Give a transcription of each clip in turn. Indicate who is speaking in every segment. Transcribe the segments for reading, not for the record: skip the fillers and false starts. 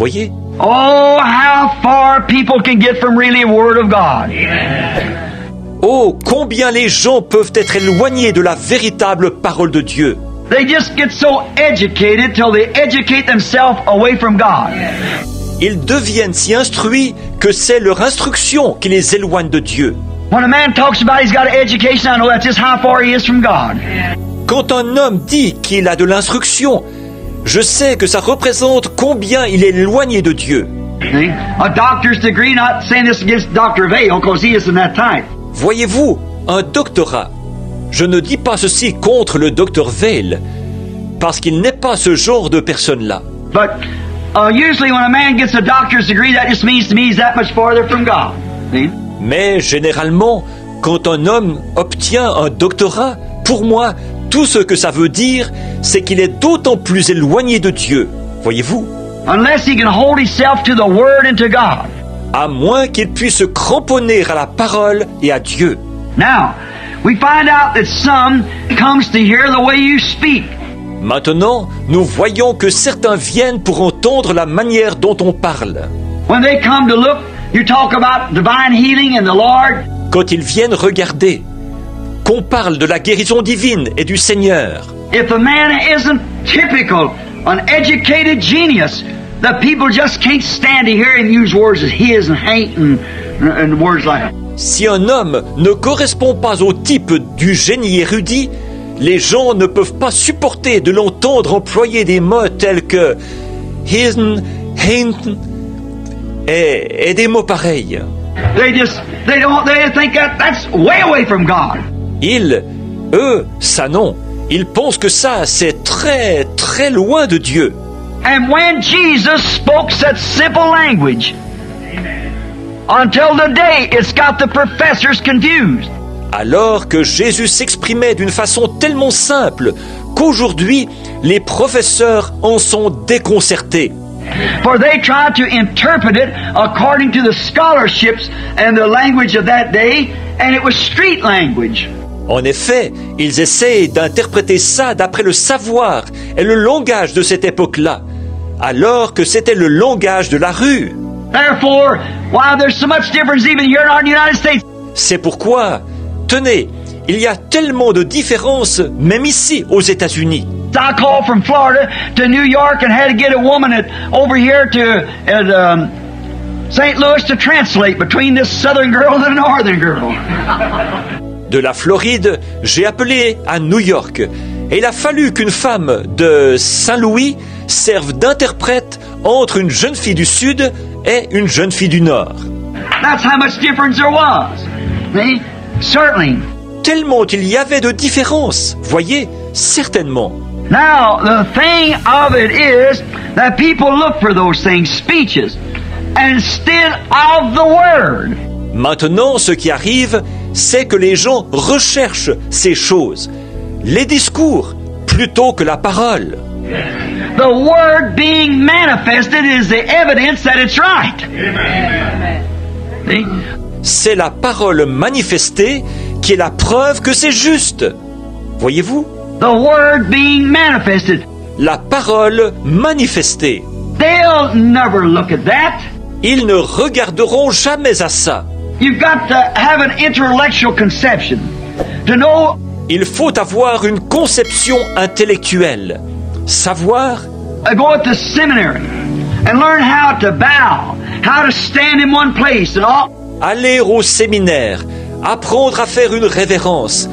Speaker 1: Voyez?
Speaker 2: Oh, how far people can get from really the Word of God.
Speaker 1: Oh, combien les gens peuvent être éloignés de la véritable parole de Dieu.
Speaker 2: They just get so educated till they educate themselves away from God.
Speaker 1: Ils deviennent si instruits que c'est leur instruction qui les éloigne de Dieu.
Speaker 2: When a man talks about he's got an education, I know that's just how far he is from God.
Speaker 1: Quand un homme dit qu'il a de l'instruction, je sais que ça représente combien il est éloigné de Dieu.
Speaker 2: See? A doctor's degree, not saying this against Dr. Vail, because he isn't that type.
Speaker 1: Voyez-vous, un doctorat. Je ne dis pas ceci contre le docteur Vail, parce qu'il n'est pas ce genre de personne-là.
Speaker 2: But usually when a man gets a doctor's degree, that just means to me he's that much farther from God. See?
Speaker 1: Mais généralement, quand un homme obtient un doctorat, pour moi, tout ce que ça veut dire, c'est qu'il est d'autant plus éloigné de Dieu. Voyez-vous?
Speaker 2: Unless he can hold himself to the Word and to God.
Speaker 1: À moins qu'il puisse se cramponner à la parole et à Dieu.
Speaker 2: Now, we find out that some comes to hear the way you speak.
Speaker 1: Maintenant, nous voyons que certains viennent pour entendre la manière dont on parle.
Speaker 2: When they come to look, you talk about divine healing and the Lord.
Speaker 1: Quand ils viennent regarder, qu'on parle de la guérison divine et du Seigneur.
Speaker 2: If a man isn't typical, an educated genius, the people just can't stand to hear him use words as his and hate and words like that.
Speaker 1: Si un homme ne correspond pas au type du génie érudit, les gens ne peuvent pas supporter de l'entendre employer des mots tels que hisn, haint et des mots pareils.
Speaker 2: They think that's way away from God.
Speaker 1: Eux, ça non. Ils pensent que ça, c'est très, très loin de Dieu.
Speaker 2: And when Jesus spoke such simple language, until today, it's got the professors confused.
Speaker 1: Alors que Jésus s'exprimait d'une façon tellement simple qu'aujourd'hui, les professeurs en sont déconcertés.
Speaker 2: For they tried to interpret it according to the scholarships and the language of that day, and it was street language.
Speaker 1: En effet, ils essaient d'interpréter ça d'après le savoir et le langage de cette époque-là, alors que c'était le langage de la rue.
Speaker 2: Therefore, while there's so much difference even here in our United States,
Speaker 1: c'est pourquoi, tenez, il y a tellement de différences, même ici, aux États-Unis.
Speaker 2: I called from Florida to New York and had to get a woman over here to St. Louis to translate between this southern girl and the northern girl.
Speaker 1: De la Floride, j'ai appelé à New York et il a fallu qu'une femme de Saint-Louis serve d'interprète entre une jeune fille du Sud et une jeune fille du Nord.
Speaker 2: That's how much difference there was. See? Certainly.
Speaker 1: Tellement il y avait de différences, voyez, certainement.
Speaker 2: Now, the thing of it is that people look for those things, speeches, instead of the Word.
Speaker 1: Maintenant, ce qui arrive, c'est que les gens recherchent ces choses, les discours, plutôt que la parole.
Speaker 2: The Word being manifested is the evidence that it's right. See?
Speaker 1: C'est la parole manifestée qui est la preuve que c'est juste. Voyez-vous?
Speaker 2: The Word being manifested.
Speaker 1: La parole manifestée.
Speaker 2: They'll never look at that.
Speaker 1: Ils ne regarderont jamais à ça.
Speaker 2: You've got to have an intellectual conception to know.
Speaker 1: Il faut avoir une conception intellectuelle. Savoir.
Speaker 2: Go at the seminary and learn how to bow, how to stand in one place and all.
Speaker 1: Aller au séminaire, apprendre à faire une révérence,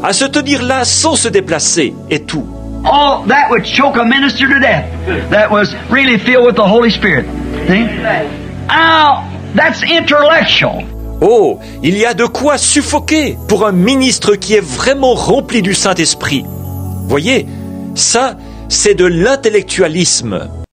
Speaker 1: à se tenir là sans se déplacer et tout.
Speaker 2: Oh, that would choke a minister to death. That was really filled with the Holy Spirit. See? Now, that's intellectual.
Speaker 1: Oh, il y a de quoi suffoquer pour un ministre qui est vraiment rempli du Saint-Esprit. Voyez, ça, c'est de l'intellectualisme.